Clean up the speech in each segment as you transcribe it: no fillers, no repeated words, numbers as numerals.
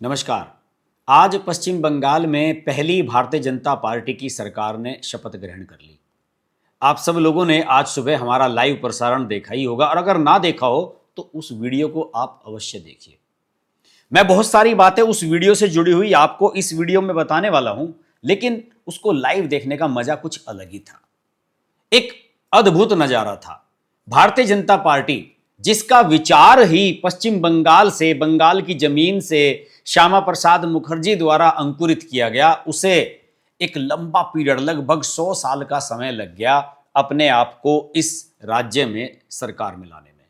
नमस्कार। आज पश्चिम बंगाल में पहली भारतीय जनता पार्टी की सरकार ने शपथ ग्रहण कर ली। आप सब लोगों ने आज सुबह हमारा लाइव प्रसारण देखा ही होगा, और अगर ना देखा हो तो उस वीडियो को आप अवश्य देखिए। मैं बहुत सारी बातें उस वीडियो से जुड़ी हुई आपको इस वीडियो में बताने वाला हूं, लेकिन उसको लाइव देखने का मजा कुछ अलग ही था। एक अद्भुत नजारा था। भारतीय जनता पार्टी, जिसका विचार ही पश्चिम बंगाल से, बंगाल की जमीन से श्यामा प्रसाद मुखर्जी द्वारा अंकुरित किया गया, उसे एक लंबा पीरियड, लगभग 100 साल का समय लग गया अपने आप को इस राज्य में सरकार में लाने में।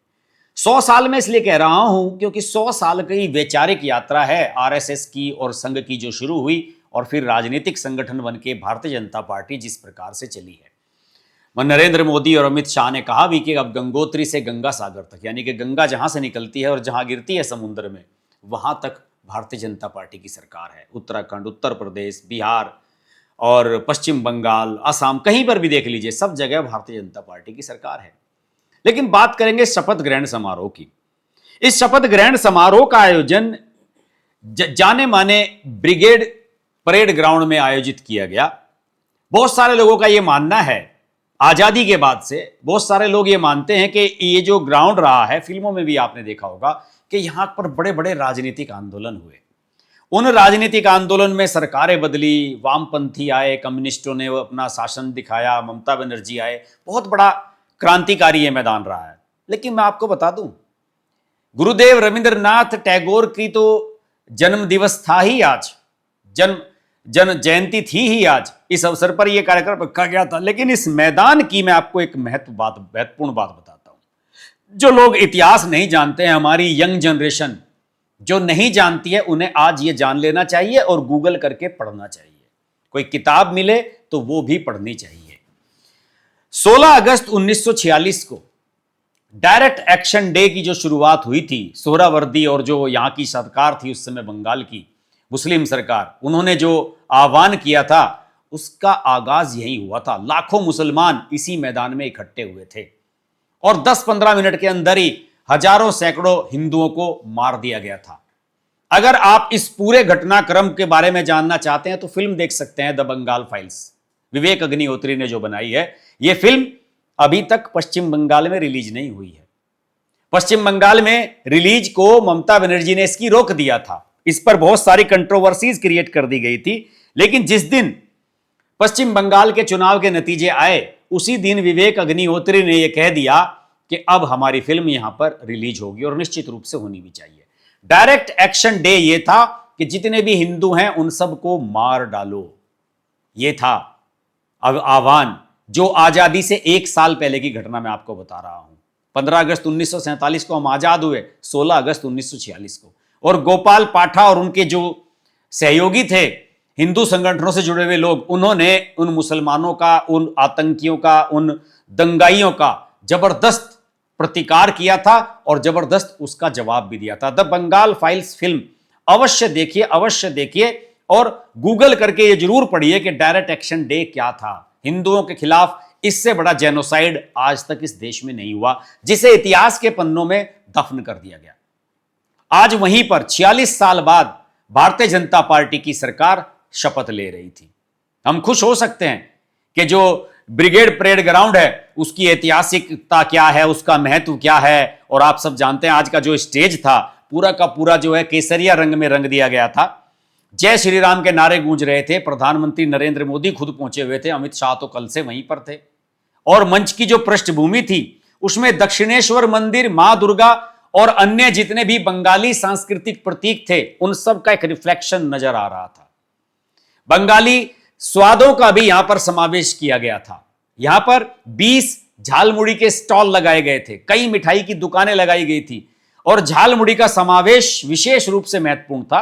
100 साल में इसलिए कह रहा हूं क्योंकि 100 साल की वैचारिक यात्रा है आरएसएस की और संघ की, जो शुरू हुई और फिर राजनीतिक संगठन बन के भारतीय जनता पार्टी जिस प्रकार से चली है। नरेंद्र मोदी और अमित शाह ने कहा भी कि अब गंगोत्री से गंगा सागर तक, यानी कि गंगा जहां से निकलती है और जहां गिरती है समुद्र में, वहां तक भारतीय जनता पार्टी की सरकार है। उत्तराखंड, उत्तर प्रदेश, बिहार और पश्चिम बंगाल, असम, कहीं पर भी देख लीजिए, सब जगह भारतीय जनता पार्टी की सरकार है। लेकिन बात करेंगे शपथ ग्रहण समारोह की। इस शपथ ग्रहण समारोह का आयोजन जाने माने ब्रिगेड परेड ग्राउंड में आयोजित किया गया। बहुत सारे लोगों का यह मानना है, आजादी के बाद से बहुत सारे लोग ये मानते हैं कि ये जो ग्राउंड रहा है, फिल्मों में भी आपने देखा होगा कि यहां पर बड़े बड़े राजनीतिक आंदोलन हुए। उन राजनीतिक आंदोलन में सरकारें बदली, वामपंथी आए, कम्युनिस्टों ने अपना शासन दिखाया, ममता बनर्जी आए। बहुत बड़ा क्रांतिकारी ये मैदान रहा है। लेकिन मैं आपको बता दूं, गुरुदेव रविंद्रनाथ टैगोर की तो जन्म दिवस था ही आज, जन जयंती थी ही आज। इस अवसर पर यह कार्यक्रम रखा गया था। लेकिन इस मैदान की मैं आपको एक महत्वपूर्ण बात बताता हूं। जो लोग इतिहास नहीं जानते हैं, हमारी यंग जनरेशन जो नहीं जानती है, उन्हें आज ये जान लेना चाहिए और गूगल करके पढ़ना चाहिए। कोई किताब मिले तो वो भी पढ़नी चाहिए। 16 अगस्त 1946 को डायरेक्ट एक्शन डे की जो शुरुआत हुई थी, सोहरावर्दी और जो यहां की सरकार थी उस समय बंगाल की मुस्लिम सरकार, उन्होंने जो आह्वान किया था, उसका आगाज यही हुआ था। लाखों मुसलमान इसी मैदान में इकट्ठे हुए थे और 10-15 मिनट के अंदर ही हजारों सैकड़ों हिंदुओं को मार दिया गया था। अगर आप इस पूरे घटनाक्रम के बारे में जानना चाहते हैं तो फिल्म देख सकते हैं, द बंगाल फाइल्स, विवेक अग्निहोत्री ने जो बनाई है। यह फिल्म अभी तक पश्चिम बंगाल में रिलीज नहीं हुई है। पश्चिम बंगाल में रिलीज को ममता बनर्जी ने इसकी रोक दिया था। इस पर बहुत सारी कंट्रोवर्सीज क्रिएट कर दी गई थी। लेकिन जिस दिन पश्चिम बंगाल के चुनाव के नतीजे आए, उसी दिन विवेक अग्निहोत्री ने यह कह दिया कि अब हमारी फिल्म यहां पर रिलीज होगी और निश्चित रूप से होनी भी चाहिए। डायरेक्ट एक्शन डे यह था कि जितने भी हिंदू हैं उन सबको मार डालो। यह था आह्वान, जो आजादी से 1 साल पहले की घटना मैं आपको बता रहा हूं। 15 अगस्त 1947 को हम आजाद हुए, 16 अगस्त 1946 को। और गोपाल पाठा और उनके जो सहयोगी थे, हिंदू संगठनों से जुड़े हुए लोग, उन्होंने उन मुसलमानों का, उन आतंकियों का, उन दंगाइयों का जबरदस्त प्रतिकार किया था और जबरदस्त उसका जवाब भी दिया था। द बंगाल फाइल्स फिल्म अवश्य देखिए, अवश्य देखिए और गूगल करके ये जरूर पढ़िए कि डायरेक्ट एक्शन डे क्या था। हिंदुओं के खिलाफ इससे बड़ा जेनोसाइड आज तक इस देश में नहीं हुआ, जिसे इतिहास के पन्नों में दफन कर दिया गया। आज वहीं पर 46 साल बाद भारतीय जनता पार्टी की सरकार शपथ ले रही थी। हम खुश हो सकते हैं कि जो ब्रिगेड परेड ग्राउंड है उसकी ऐतिहासिकता क्या है, उसका महत्व क्या है। और आप सब जानते हैं आज का जो स्टेज था, पूरा का पूरा जो है केसरिया रंग में रंग दिया गया था। जय श्री राम के नारे गूंज रहे थे। प्रधानमंत्री नरेंद्र मोदी खुद पहुंचे हुए थे, अमित शाह तो कल से वहीं पर थे। और मंच की जो पृष्ठभूमि थी उसमें दक्षिणेश्वर मंदिर, मां दुर्गा और अन्य जितने भी बंगाली सांस्कृतिक प्रतीक थे, उन सब का एक रिफ्लेक्शन नजर आ रहा था। बंगाली स्वादों का भी यहां पर समावेश किया गया था। यहां पर 20 झालमुड़ी के स्टॉल लगाए गए थे, कई मिठाई की दुकानें लगाई गई थी और झालमुड़ी का समावेश विशेष रूप से महत्वपूर्ण था,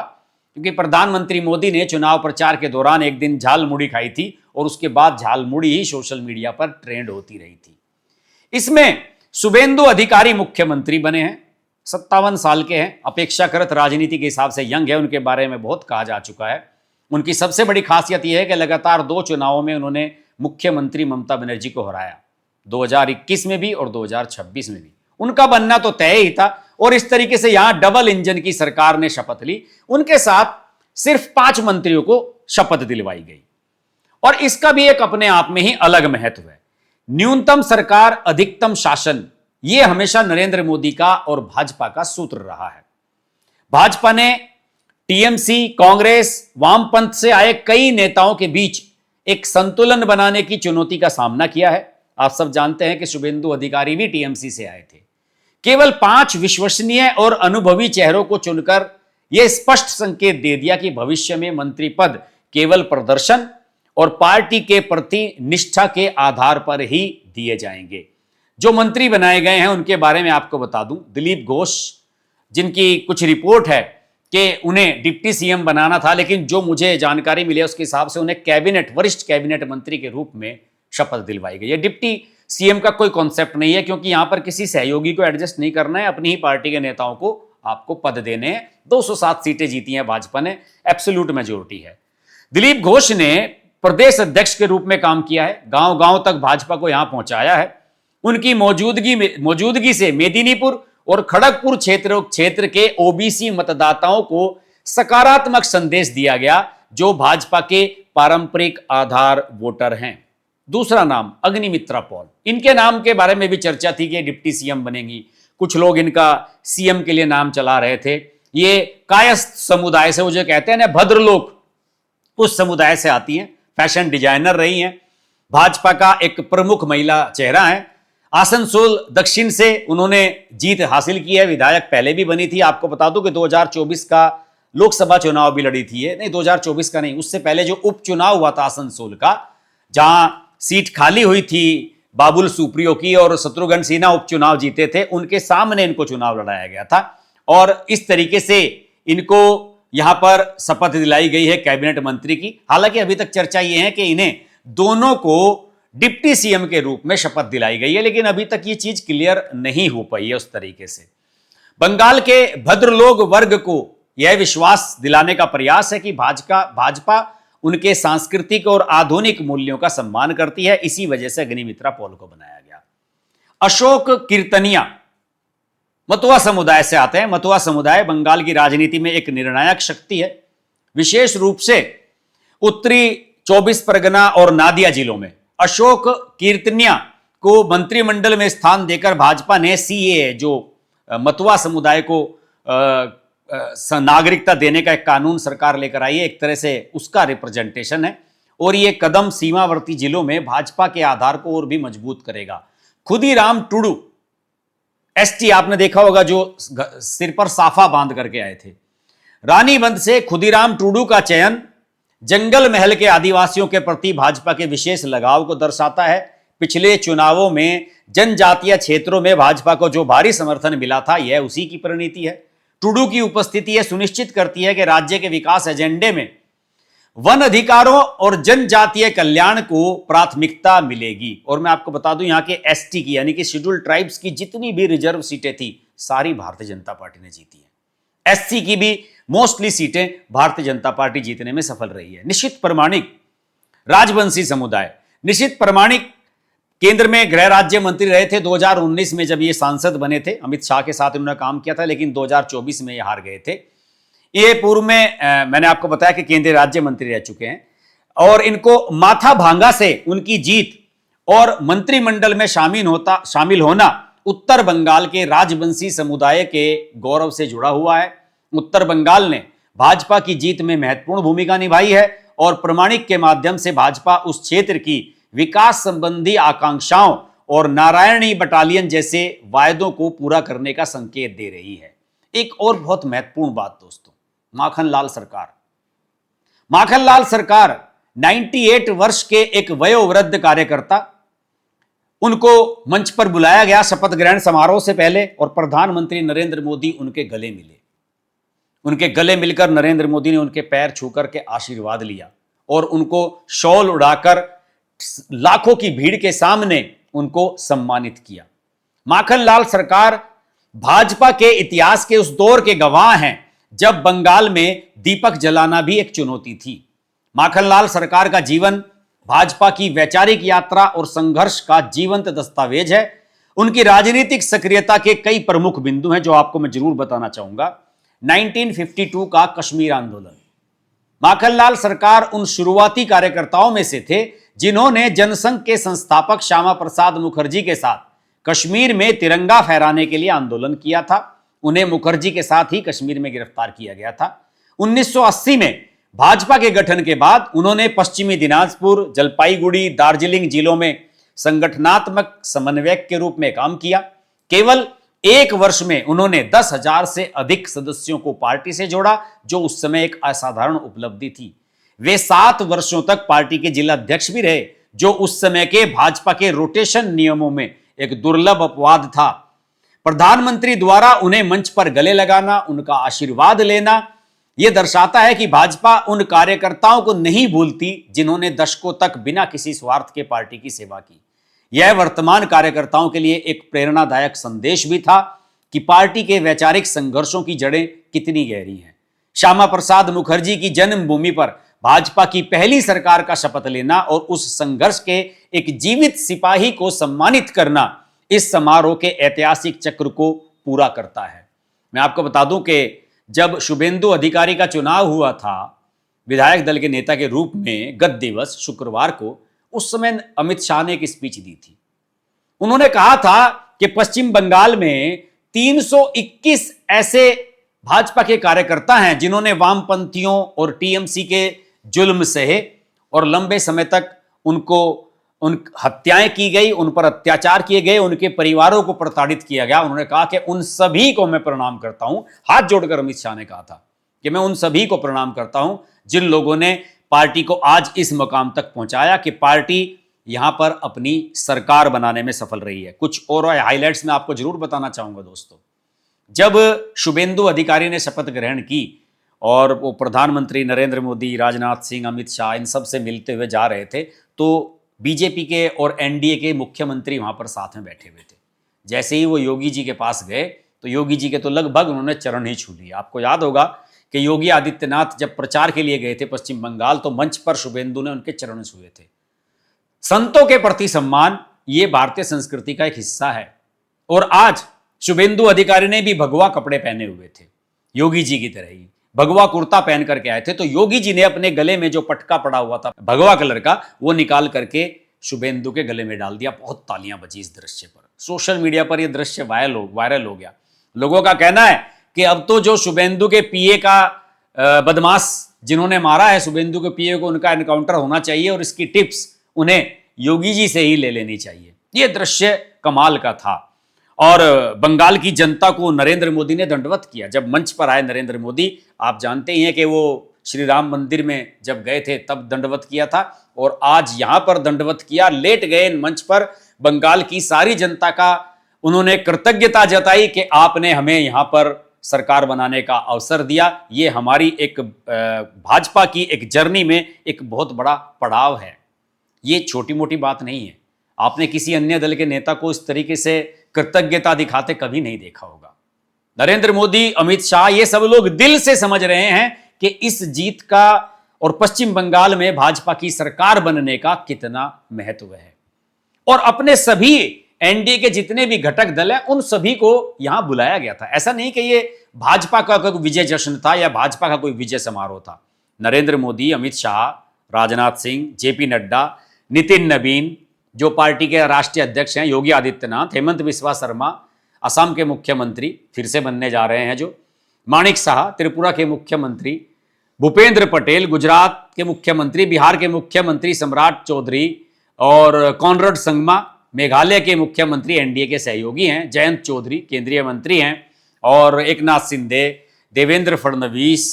क्योंकि प्रधानमंत्री मोदी ने चुनाव प्रचार के दौरान एक दिन झालमुड़ी खाई थी और उसके बाद झालमुड़ी ही सोशल मीडिया पर ट्रेंड होती रही थी। इसमें शुभेंदु अधिकारी मुख्यमंत्री बने हैं, 57 साल के हैं, अपेक्षाकृत राजनीति के हिसाब से यंग है। उनके बारे में बहुत कहा जा चुका है। उनकी सबसे बड़ी खासियत यह है कि लगातार 2 चुनावों में उन्होंने मुख्यमंत्री ममता बनर्जी को हराया, 2021 में भी और 2026 में भी। उनका बनना तो तय ही था। और इस तरीके से यहां डबल इंजन की सरकार ने शपथ ली। उनके साथ सिर्फ 5 मंत्रियों को शपथ दिलवाई गई और इसका भी एक अपने आप में ही अलग महत्व है। न्यूनतम सरकार अधिकतम शासन, यह हमेशा नरेंद्र मोदी का और भाजपा का सूत्र रहा है। भाजपा ने टीएमसी, कांग्रेस, वामपंथ से आए कई नेताओं के बीच एक संतुलन बनाने की चुनौती का सामना किया है। आप सब जानते हैं कि शुभेंदु अधिकारी भी टीएमसी से आए थे। केवल 5 विश्वसनीय और अनुभवी चेहरों को चुनकर यह स्पष्ट संकेत दे दिया कि भविष्य में मंत्री पद केवल प्रदर्शन और पार्टी के प्रति निष्ठा के आधार पर ही दिए जाएंगे। जो मंत्री बनाए गए हैं उनके बारे में आपको बता दूं, दिलीप घोष, जिनकी कुछ रिपोर्ट है कि उन्हें डिप्टी सीएम बनाना था, लेकिन जो मुझे जानकारी मिली है उसके हिसाब से उन्हें कैबिनेट, वरिष्ठ कैबिनेट मंत्री के रूप में शपथ दिलवाई गई है। डिप्टी सीएम का कोई कॉन्सेप्ट नहीं है, क्योंकि यहां पर किसी सहयोगी को एडजस्ट नहीं करना है, अपनी ही पार्टी के नेताओं को आपको पद देने हैं। 207 सीटें जीती हैं भाजपा ने, एब्सोल्यूट मेजोरिटी है। दिलीप घोष ने प्रदेश अध्यक्ष के रूप में काम किया है, गांव गांव तक भाजपा को यहां पहुंचाया है। उनकी मौजूदगी से मेदिनीपुर और खड़गपुर क्षेत्र के ओबीसी मतदाताओं को सकारात्मक संदेश दिया गया, जो भाजपा के पारंपरिक आधार वोटर हैं। दूसरा नाम अग्निमित्रा पॉल, इनके नाम के बारे में भी चर्चा थी कि डिप्टी सीएम बनेंगी। कुछ लोग इनका सीएम के लिए नाम चला रहे थे। ये कायस्थ समुदाय से, वो जो कहते हैं ना भद्रलोक, उस समुदाय से आती हैं, फैशन डिजाइनर रही हैं, भाजपा का एक प्रमुख महिला चेहरा है। आसनसोल दक्षिण से उन्होंने जीत हासिल की है, विधायक पहले भी बनी थी। आपको बता दूं कि 2024 का लोकसभा चुनाव भी लड़ी थी, नहीं 2024 का नहीं, उससे पहले जो उपचुनाव हुआ था आसनसोल का, जहां सीट खाली हुई थी बाबुल सुप्रियो की और शत्रुघ्न सिन्हा उपचुनाव जीते थे, उनके सामने इनको चुनाव लड़ाया गया था और इस तरीके से इनको यहां पर शपथ दिलाई गई है कैबिनेट मंत्री की। हालांकि अभी तक चर्चा यह है कि इन्हें दोनों को डिप्टी सीएम के रूप में शपथ दिलाई गई है, लेकिन अभी तक यह चीज क्लियर नहीं हो पाई है उस तरीके से। बंगाल के भद्रलोक वर्ग को यह विश्वास दिलाने का प्रयास है कि भाजपा उनके सांस्कृतिक और आधुनिक मूल्यों का सम्मान करती है। इसी वजह से अग्निमित्रा पॉल को बनाया गया। अशोक कीर्तनिया मतुआ समुदाय से आते हैं। मतुआ समुदाय बंगाल की राजनीति में एक निर्णायक शक्ति है, विशेष रूप से उत्तरी 24 परगना और नादिया जिलों में। अशोक कीर्तनिया को मंत्रिमंडल में स्थान देकर भाजपा ने सीएए, जो मतुआ समुदाय को नागरिकता देने का एक कानून सरकार लेकर आई है, एक तरह से उसका रिप्रेजेंटेशन है और यह कदम सीमावर्ती जिलों में भाजपा के आधार को और भी मजबूत करेगा। खुदीराम टुडू एसटी, आपने देखा होगा, जो सिर पर साफा बांध करके आए थे। रानीबंद से खुदीराम टुडू का चयन जंगल महल के आदिवासियों के प्रति भाजपा के विशेष लगाव को दर्शाता है। पिछले चुनावों में जनजातीय क्षेत्रों में भाजपा को जो भारी समर्थन मिला था, यह उसी की परिणति है। टुडू की उपस्थिति यह सुनिश्चित करती है कि राज्य के विकास एजेंडे में वन अधिकारों और जनजातीय कल्याण को प्राथमिकता मिलेगी। और मैं आपको बता दूं, यहां के एसटी की यानी कि शेड्यूल्ड ट्राइब्स की जितनी भी रिजर्व सीटें थी, सारी भारतीय जनता पार्टी ने जीती है। एससी की भी मोस्टली सीटें भारतीय जनता पार्टी जीतने में सफल रही है। निशित प्रमाणिक राजवंशी समुदाय, निशित प्रमाणिक केंद्र में गृह राज्य मंत्री रहे थे 2019 में, जब ये सांसद बने थे। अमित शाह के साथ इन्होंने काम किया था, लेकिन 2024 में ये हार गए थे। ये पूर्व में मैंने आपको बताया कि केंद्रीय राज्य मंत्री रह चुके हैं और इनको माथा भांगा से उनकी जीत और मंत्रिमंडल में शामिल होना उत्तर बंगाल के राजवंशी समुदाय के गौरव से जुड़ा हुआ है। उत्तर बंगाल ने भाजपा की जीत में महत्वपूर्ण भूमिका निभाई है और प्रमाणिक के माध्यम से भाजपा उस क्षेत्र की विकास संबंधी आकांक्षाओं और नारायणी बटालियन जैसे वायदों को पूरा करने का संकेत दे रही है। एक और बहुत महत्वपूर्ण बात दोस्तों, माखनलाल सरकार 98 वर्ष के एक वयोवृद्ध कार्यकर्ता, उनको मंच पर बुलाया गया शपथ ग्रहण समारोह से पहले और प्रधानमंत्री नरेंद्र मोदी उनके गले मिले। उनके गले मिलकर नरेंद्र मोदी ने उनके पैर छूकर के आशीर्वाद लिया और उनको शॉल उड़ाकर लाखों की भीड़ के सामने उनको सम्मानित किया। माखनलाल सरकार भाजपा के इतिहास के उस दौर के गवाह हैं जब बंगाल में दीपक जलाना भी एक चुनौती थी। माखनलाल सरकार का जीवन भाजपा की वैचारिक यात्रा और संघर्ष का जीवंत दस्तावेज है उनकी राजनीतिक सक्रियता के कई प्रमुख बिंदु हैं जो आपको मैं जरूर बताना चाहूंगा। 1952 का कश्मीर आंदोलन। माखनलाल सरकार उन शुरुआती कार्यकर्ताओं में से थे जिन्होंने जनसंघ के संस्थापक श्यामा प्रसाद मुखर्जी के साथ कश्मीर में तिरंगा फहराने के लिए आंदोलन किया था। उन्हें मुखर्जी के साथ ही कश्मीर में गिरफ्तार किया गया था। 1980 में भाजपा के गठन के बाद उन्होंने पश्चिमी दिनाजपुर, जलपाईगुड़ी, दार्जिलिंग जिलों में संगठनात्मक समन्वयक के रूप में काम किया। केवल एक वर्ष में उन्होंने 10,000 से अधिक सदस्यों को पार्टी से जोड़ा, जो उस समय एक असाधारण उपलब्धि थी। वे 7 वर्षों तक पार्टी के जिला अध्यक्ष भी रहे, जो उस समय के भाजपा के रोटेशन नियमों में एक दुर्लभ अपवाद था। प्रधानमंत्री द्वारा उन्हें मंच पर गले लगाना, उनका आशीर्वाद लेना, यह दर्शाता है कि भाजपा उन कार्यकर्ताओं को नहीं भूलती जिन्होंने दशकों तक बिना किसी स्वार्थ के पार्टी की सेवा की। यह वर्तमान कार्यकर्ताओं के लिए एक प्रेरणादायक संदेश भी था कि पार्टी के वैचारिक संघर्षों की जड़ें कितनी गहरी हैं। श्यामा प्रसाद मुखर्जी की जन्मभूमि पर भाजपा की पहली सरकार का शपथ लेना और उस संघर्ष के एक जीवित सिपाही को सम्मानित करना इस समारोह के ऐतिहासिक चक्र को पूरा करता है। मैं आपको बता दूं कि जब शुभेंदु अधिकारी का चुनाव हुआ था विधायक दल के नेता के रूप में गत दिवस शुक्रवार को, उस समय अमित शाह ने एक स्पीच दी थी। उन्होंने कहा था कि पश्चिम बंगाल में 321 ऐसे भाजपा के कार्यकर्ता हैं जिन्होंने वामपंथियों और टीएमसी के जुल्म सहे और लंबे समय तक उन हत्याएं की गई, उन पर अत्याचार किए गए, उनके परिवारों को प्रताड़ित किया गया। उन्होंने कहा कि उन सभी को मैं प्रणाम करता हूं। हाथ जोड़कर अमित शाह ने कहा था कि मैं उन सभी को प्रणाम करता हूं जिन लोगों ने पार्टी को आज इस मुकाम तक पहुंचाया कि पार्टी यहां पर अपनी सरकार बनाने में सफल रही है। कुछ और हाइलाइट्स मैं आपको जरूर बताना चाहूंगा दोस्तों। जब शुभेंदु अधिकारी ने शपथ ग्रहण की और वो प्रधानमंत्री नरेंद्र मोदी, राजनाथ सिंह, अमित शाह इन सब से मिलते हुए जा रहे थे, तो बीजेपी के और एनडीए के मुख्यमंत्री वहां पर साथ में बैठे हुए थे। जैसे ही वो योगी जी के पास गए तो योगी जी के तो लगभग उन्होंने चरण ही छू लिए। आपको याद होगा कि योगी आदित्यनाथ जब प्रचार के लिए गए थे पश्चिम बंगाल, तो मंच पर शुभेंदु ने उनके चरण छुए थे। संतों के प्रति सम्मान ये भारतीय संस्कृति का एक हिस्सा है। और आज शुभेंदु अधिकारी ने भी भगवा कपड़े पहने हुए थे, योगी जी की तरह ही भगवा कुर्ता पहन करके आए थे। तो योगी जी ने अपने गले में जो पटका पड़ा हुआ था भगवा कलर का, वो निकाल करके शुभेंदु के गले में डाल दिया। बहुत तालियां बजी इस दृश्य पर। सोशल मीडिया पर यह दृश्य वायरल हो गया। लोगों का कहना है कि अब तो जो शुभेंदु के पीए का बदमाश जिन्होंने मारा है शुभेंदु के पीए को, उनका एनकाउंटर होना चाहिए और इसकी टिप्स उन्हें योगी जी से ही ले लेनी चाहिए। यह दृश्य कमाल का था। और बंगाल की जनता को नरेंद्र मोदी ने दंडवत किया। जब मंच पर आए नरेंद्र मोदी, आप जानते ही हैं कि वो श्री राम मंदिर में जब गए थे तब दंडवत किया था, और आज यहां पर दंडवत किया। लेट गए मंच पर। बंगाल की सारी जनता का उन्होंने कृतज्ञता जताई कि आपने हमें यहां पर सरकार बनाने का अवसर दिया। ये हमारी एक भाजपा की एक जर्नी में एक बहुत बड़ा पड़ाव है। ये छोटी मोटी बात नहीं है। आपने किसी अन्य दल के नेता को इस तरीके से कृतज्ञता दिखाते कभी नहीं देखा होगा। नरेंद्र मोदी, अमित शाह, ये सब लोग दिल से समझ रहे हैं कि इस जीत का और पश्चिम बंगाल में भाजपा की सरकार बनने का कितना महत्व है। और अपने सभी एनडीए के जितने भी घटक दल हैं उन सभी को यहां बुलाया गया था। ऐसा नहीं कि ये भाजपा का कोई विजय जश्न था या भाजपा का कोई विजय समारोह था। नरेंद्र मोदी, अमित शाह, राजनाथ सिंह, जेपी नड्डा, नितिन नवीन जो पार्टी के राष्ट्रीय अध्यक्ष हैं, योगी आदित्यनाथ, हेमंत बिस्वा शर्मा असम के मुख्यमंत्री फिर से बनने जा रहे हैं, जो माणिक साहा त्रिपुरा के मुख्यमंत्री, भूपेंद्र पटेल गुजरात के मुख्यमंत्री, बिहार के मुख्यमंत्री सम्राट चौधरी और कॉनराड संगमा मेघालय के मुख्यमंत्री एनडीए के सहयोगी हैं, जयंत चौधरी केंद्रीय मंत्री हैं, और एकनाथ शिंदे, देवेंद्र फडणवीस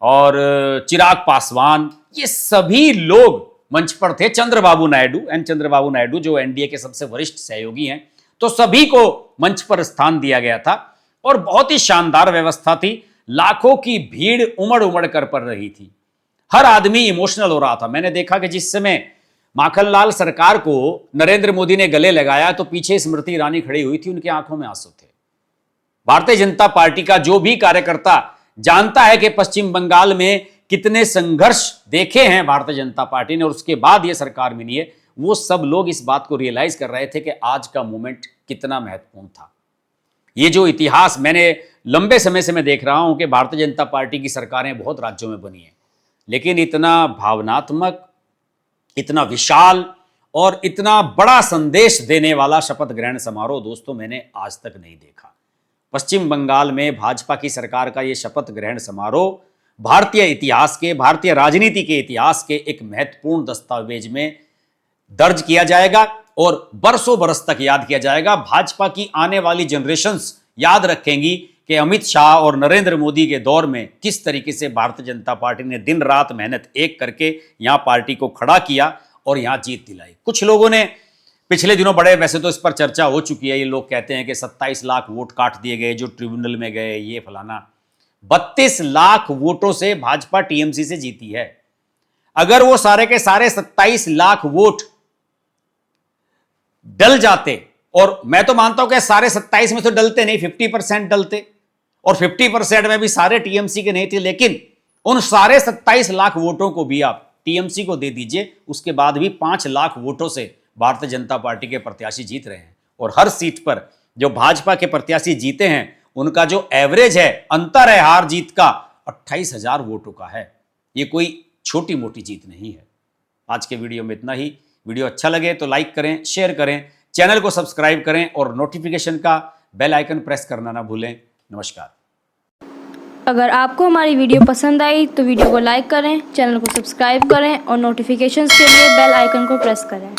और चिराग पासवान, ये सभी लोग मंच पर थे। चंद्रबाबू नायडू जो एनडीए के सबसे वरिष्ठ सहयोगी हैं। तो सभी को मंच पर स्थान दिया गया था और बहुत ही शानदार व्यवस्था थी। लाखों की भीड़ उमड़ उमड़ कर पड़ रही थी। हर आदमी इमोशनल हो रहा था। मैंने देखा कि जिस समय माखनलाल सरकार को नरेंद्र मोदी ने गले लगाया तो पीछे स्मृति ईरानी खड़ी हुई थी, उनकी आंखों में आंसू थे। भारतीय जनता पार्टी का जो भी कार्यकर्ता जानता है कि पश्चिम बंगाल में कितने संघर्ष देखे हैं भारतीय जनता पार्टी ने और उसके बाद यह सरकार मिली है, वो सब लोग इस बात को रियलाइज कर रहे थे कि आज का मोमेंट कितना महत्वपूर्ण था। ये जो इतिहास मैंने लंबे समय से मैं देख रहा हूं कि भारतीय जनता पार्टी की सरकारें बहुत राज्यों में बनी हैं, लेकिन इतना भावनात्मक, इतना विशाल और इतना बड़ा संदेश देने वाला शपथ ग्रहण समारोह दोस्तों मैंने आज तक नहीं देखा। पश्चिम बंगाल में भाजपा की सरकार का यह शपथ ग्रहण समारोह भारतीय इतिहास के, भारतीय राजनीति के इतिहास के एक महत्वपूर्ण दस्तावेज में दर्ज किया जाएगा और बरसों बरस तक याद किया जाएगा। भाजपा की आने वाली जनरेशंस याद रखेंगी कि अमित शाह और नरेंद्र मोदी के दौर में किस तरीके से भारतीय जनता पार्टी ने दिन रात मेहनत एक करके यहां पार्टी को खड़ा किया और यहां जीत दिलाई। कुछ लोगों ने पिछले दिनों बड़े, वैसे तो इस पर चर्चा हो चुकी है, ये लोग कहते हैं कि 27 लाख वोट काट दिए गए जो ट्रिब्यूनल में गए, ये फलाना। 32 लाख वोटों से भाजपा टीएमसी से जीती है। अगर वो सारे के सारे 27 लाख वोट डल जाते, और मैं तो मानता हूं कि सारे 27 में तो डलते नहीं, 50% डलते, और 50% में भी सारे टीएमसी के नहीं थे, लेकिन उन सारे 27 लाख वोटों को भी आप टीएमसी को दे दीजिए, उसके बाद भी 5 लाख वोटों से भारतीय जनता पार्टी के प्रत्याशी जीत रहे हैं। और हर सीट पर जो भाजपा के प्रत्याशी जीते हैं उनका जो एवरेज है, अंतर है हार जीत का, 28,000 वोटों का है। ये कोई छोटी मोटी जीत नहीं है। आज के वीडियो में इतना ही। वीडियो अच्छा लगे तो लाइक करें, शेयर करें, चैनल को सब्सक्राइब करें और नोटिफिकेशन का बेल आइकन प्रेस करना ना भूलें। नमस्कार। अगर आपको हमारी वीडियो पसंद आई तो वीडियो को लाइक करें, चैनल को सब्सक्राइब करें और नोटिफिकेशंस के लिए बेल आइकन को प्रेस करें।